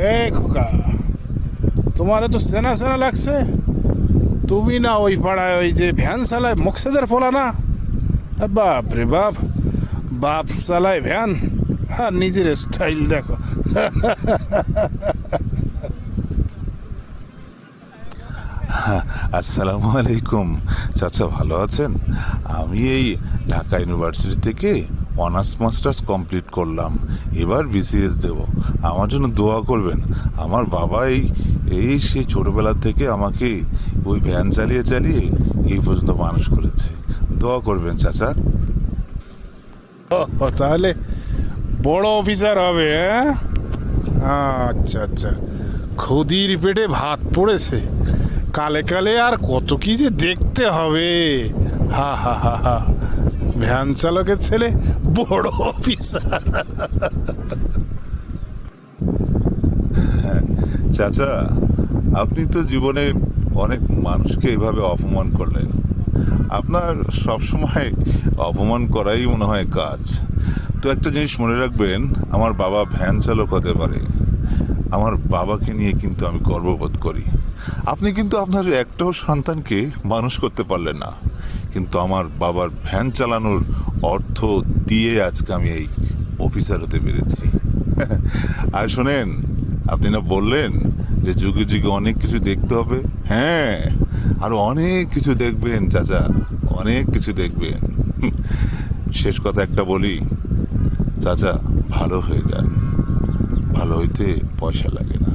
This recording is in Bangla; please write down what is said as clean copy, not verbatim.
এ খোকা, তোমার তো চেনা চেনা লাগছে। তুমি না ওই পাড়ায় ওই যে ভ্যান চালায় মুকসেদের ফোলা না? বাপ রে বাপ, বাপ চালায় ভ্যান আর নিজের স্টাইল দেখো। আসসালামু আলাইকুম চাচা, ভালো আছেন? আমি এই ঢাকা ইউনিভার্সিটি থেকে অনার্স মাস্টার্স কমপ্লিট করলাম, এবার বিসিএস দেব। আমার জন্য দোয়া করবেন। আমার বাবা এই সেই ছোটবেলা থেকে আমাকে ওই ভ্যান চালিয়ে চালিয়ে এই পর্যন্ত মানুষ করেছে। দোয়া করবেন চাচা। ও, তাহলে বড় অফিসার হবে, হ্যাঁ? আচ্ছা আচ্ছা, খুদির পেটে ভাত পড়েছে। কালে কালে আর কত কি যে দেখতে হবে। হা হা হা হা, ভ্যান চালকের ছেলে বড় অফিসার। চাচা, আপনি তো জীবনে অনেক মানুষকে এভাবে অপমান করলেন। আপনার সবসময় অপমান করাই মনে হয় কাজ। তো একটা জিনিস মনে রাখবেন, আমার বাবা ভ্যান চালক হতে পারে, আমার বাবাকে নিয়ে কিন্তু আমি গর্ববোধ করি। আপনি কিন্তু আপনার একটাও সন্তানকে মানুষ করতে পারলেন না, কিন্তু আমার বাবার ভ্যান চালানোর অর্থ দিয়ে আজকে আমি এই অফিসার হতে পেরেছি। আর শোনেন, আপনি না বললেন যে যুগে যুগে অনেক কিছু দেখতে হবে? হ্যাঁ, আরো অনেক কিছু দেখবেন চাচা, অনেক কিছু দেখবেন। শেষ কথা একটা বলি চাচা, ভালো হয়ে যান। ভালো হইতে পয়সা লাগে না।